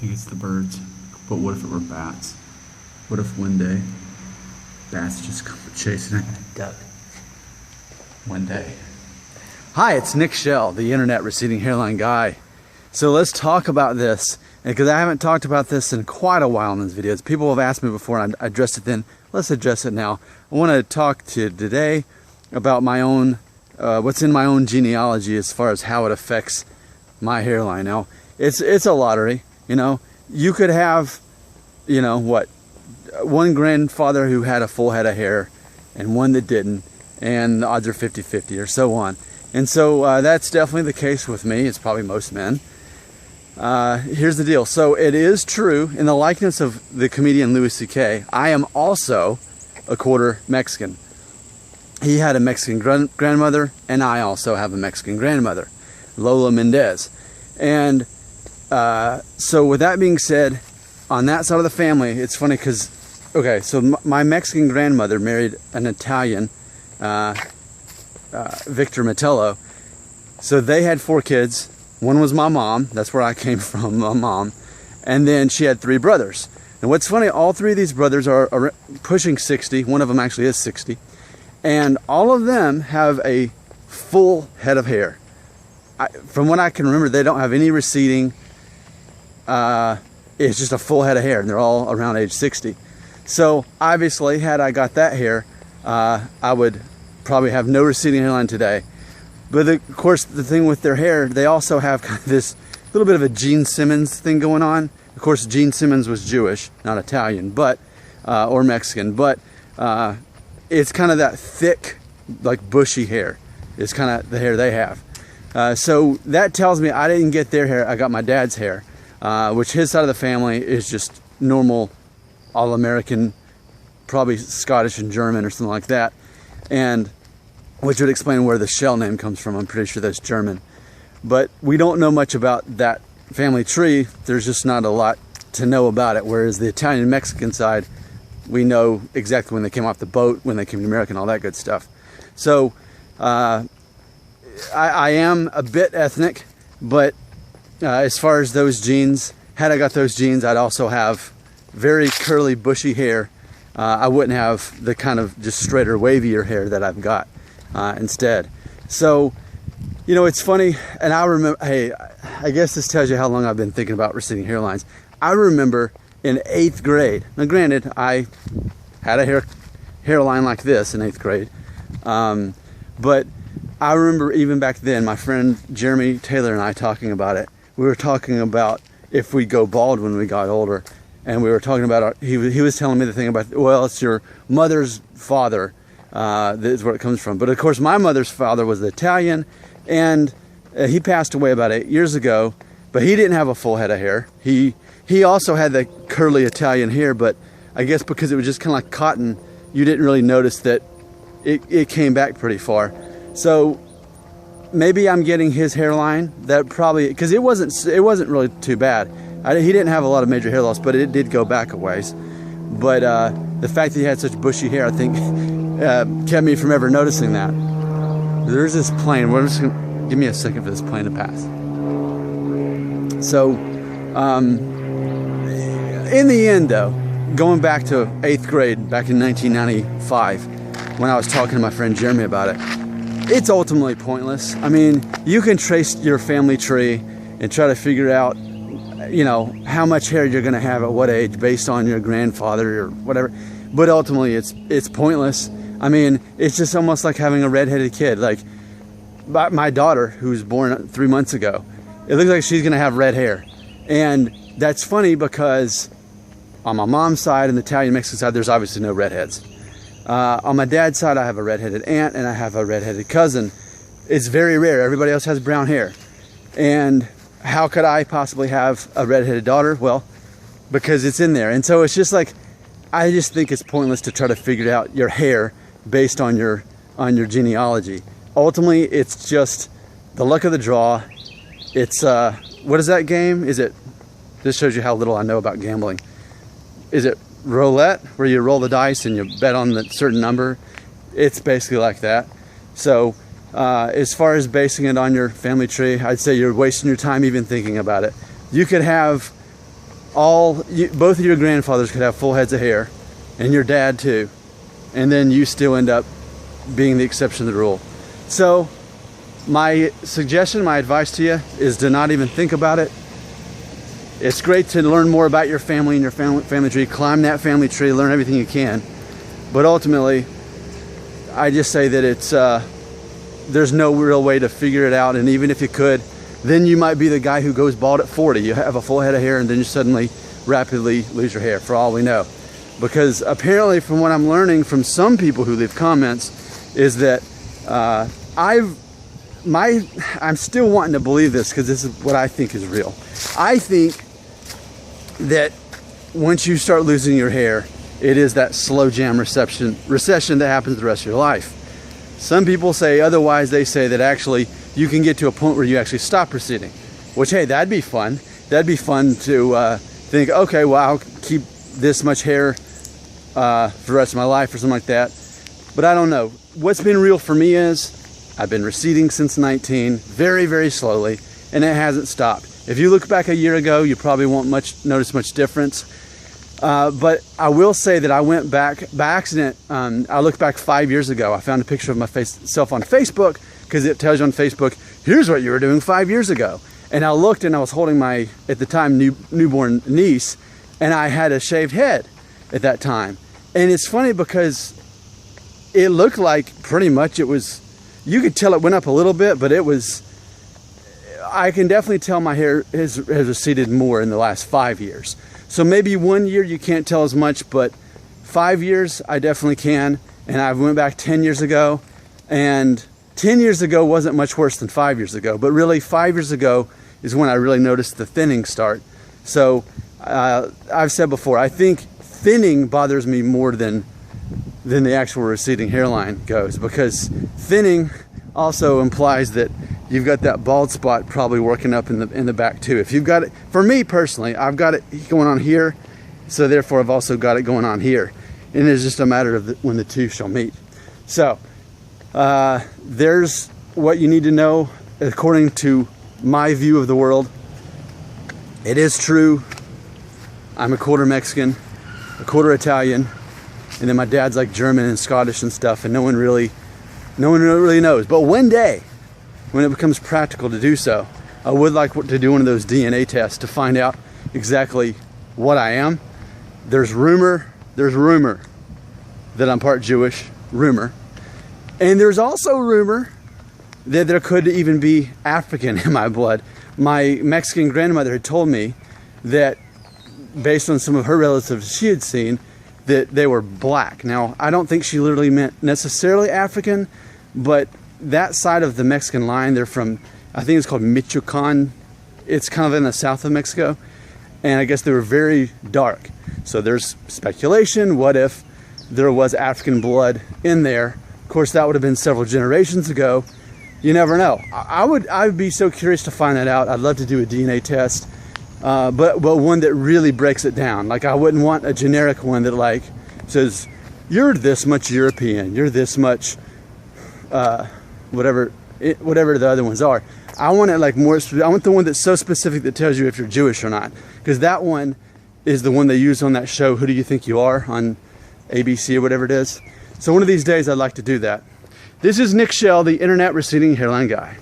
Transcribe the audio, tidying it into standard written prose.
think it's the birds. But what if it were bats? What if one day bats just come chasing a duck? One day. Hi, it's Nick Shell, the internet receding hairline guy. So let's talk about this, because I haven't talked about this in quite a while in these videos. People have asked me before and I addressed it then. Let's address it now. I want to talk to you today about my own, what's in my own genealogy as far as how it affects my hairline. Now, it's a lottery, you know. You could have, you know, what, one grandfather who had a full head of hair and one that didn't, and the odds are 50-50 or so on. And so that's definitely the case with me. It's probably most men. Here's the deal. So it is true, in the likeness of the comedian Louis C.K., I am also a quarter Mexican. He had a Mexican grandmother, and I also have a Mexican grandmother, Lola Mendez. And so with that being said, on that side of the family, it's funny because, okay, so my Mexican grandmother married an Italian, Victor Metello. So they had 4 kids. One was my mom. That's where I came from, my mom. And then she had 3 brothers. And what's funny, all 3 of these brothers are pushing 60. One of them actually is 60. And all of them have a full head of hair. From what I can remember, they don't have any receding. It's just a full head of hair, and they're all around age 60. So obviously, had I got that hair, I would probably have no receding hairline today. But of course, the thing with their hair, they also have kind of this little bit of a Gene Simmons thing going on. Of course, Gene Simmons was Jewish, not Italian, but or Mexican. But it's kind of that thick, like bushy hair. It's kind of the hair they have. So that tells me I didn't get their hair. I got my dad's hair, which his side of the family is just normal, all-American, probably Scottish and German or something like that. And which would explain where the Shell name comes from. I'm pretty sure that's German. But we don't know much about that family tree. There's just not a lot to know about it. Whereas the Italian and Mexican side, we know exactly when they came off the boat, when they came to America, and all that good stuff. So I am a bit ethnic, but as far as those genes, had I got those genes, I'd also have very curly, bushy hair. I wouldn't have the kind of just straighter, wavier hair that I've got instead. So, you know, it's funny, and I remember, hey, I guess this tells you how long I've been thinking about receding hairlines. I remember in 8th grade, now granted, I had a hairline like this in 8th grade, but I remember even back then, my friend Jeremy Taylor and I talking about it. We were talking about if we'd go bald when we got older. And we were talking about, he was telling me the thing about, well, it's your mother's father. That's where it comes from. But of course, my mother's father was Italian. And he passed away about 8 years ago. But he didn't have a full head of hair. He also had the curly Italian hair. But I guess because it was just kind of like cotton, you didn't really notice that it came back pretty far. So maybe I'm getting his hairline. That probably, because it wasn't really too bad. He didn't have a lot of major hair loss, but it did go back a ways. But the fact that he had such bushy hair, I think, kept me from ever noticing that. There's this plane. We're just gonna give me a second for this plane to pass. So, in the end, though, going back to 8th grade, back in 1995, when I was talking to my friend Jeremy about it, it's ultimately pointless. I mean, you can trace your family tree and try to figure out, you know, how much hair you're going to have at what age based on your grandfather or whatever, but ultimately it's pointless. I mean, it's just almost like having a redheaded kid. Like my daughter, who was born 3 months ago, it looks like she's going to have red hair. And that's funny because on my mom's side and the Italian Mexican side, there's obviously no redheads. On my dad's side, I have a redheaded aunt and I have a redheaded cousin. It's very rare. Everybody else has brown hair. And how could I possibly have a redheaded daughter? Well, because it's in there. And so it's just like, I just think it's pointless to try to figure out your hair based on your genealogy. Ultimately, it's just the luck of the draw. It's, what is that game? This shows you how little I know about gambling. Is it roulette, where you roll the dice and you bet on the certain number? It's basically like that. So, as far as basing it on your family tree, I'd say you're wasting your time even thinking about it. You could have both of your grandfathers could have full heads of hair, and your dad too, and then you still end up being the exception to the rule. So my suggestion, my advice to you is to not even think about it. It's great to learn more about your family and your family tree, climb that family tree, learn everything you can, but ultimately I just say that it's there's no real way to figure it out, and even if you could, then you might be the guy who goes bald at 40. You have a full head of hair and then you suddenly rapidly lose your hair, for all we know. Because apparently, from what I'm learning from some people who leave comments, is that I'm still wanting to believe this, because this is what I think is real. I think that once you start losing your hair, it is that slow jam recession that happens the rest of your life. Some people say otherwise. They say that actually you can get to a point where you actually stop receding, which, hey, that'd be fun. That'd be fun to think, okay, well, I'll keep this much hair for the rest of my life or something like that. But I don't know. What's been real for me is I've been receding since 19, very, very slowly, and it hasn't stopped. If you look back a year ago, you probably won't notice much difference. But I will say that I went back by accident. I looked back 5 years ago. I found a picture of myself on Facebook, because it tells you on Facebook, here's what you were doing 5 years ago. And I looked, and I was holding my, at the time, newborn niece, and I had a shaved head at that time. And it's funny because it looked like pretty much it was, you could tell it went up a little bit, but it was, I can definitely tell my hair has receded more in the last 5 years. So maybe 1 year you can't tell as much, but 5 years I definitely can. And I went back 10 years ago, and 10 years ago wasn't much worse than 5 years ago, but really 5 years ago is when I really noticed the thinning start. So I've said before, I think thinning bothers me more than the actual receding hairline goes, because thinning also implies that you've got that bald spot probably working up in the back too. If you've got it, for me personally, I've got it going on here, so therefore I've also got it going on here, and it's just a matter of when the two shall meet. So there's what you need to know according to my view of the world. It is true, I'm a quarter Mexican, a quarter Italian, and then my dad's like German and Scottish and stuff, and no one really knows. But one day, when it becomes practical to do so, I would like to do one of those DNA tests to find out exactly what I am. There's rumor that I'm part Jewish, rumor. And there's also rumor that there could even be African in my blood. My Mexican grandmother had told me that, based on some of her relatives she had seen, that they were black. Now, I don't think she literally meant necessarily African, but that side of the Mexican line, they're from, I think it's called Michoacan. It's kind of in the south of Mexico. And I guess they were very dark. So there's speculation, what if there was African blood in there? Of course, that would have been several generations ago. You never know. I would be so curious to find that out. I'd love to do a DNA test, but one that really breaks it down. Like, I wouldn't want a generic one that like says, you're this much European, you're this much, whatever the other ones are. I want it like more, I want the one that's so specific that tells you if you're Jewish or not. Because that one is the one they use on that show, Who Do You Think You Are, on ABC or whatever it is. So one of these days I'd like to do that. This is Nick Shell, the Internet Receding Hairline Guy.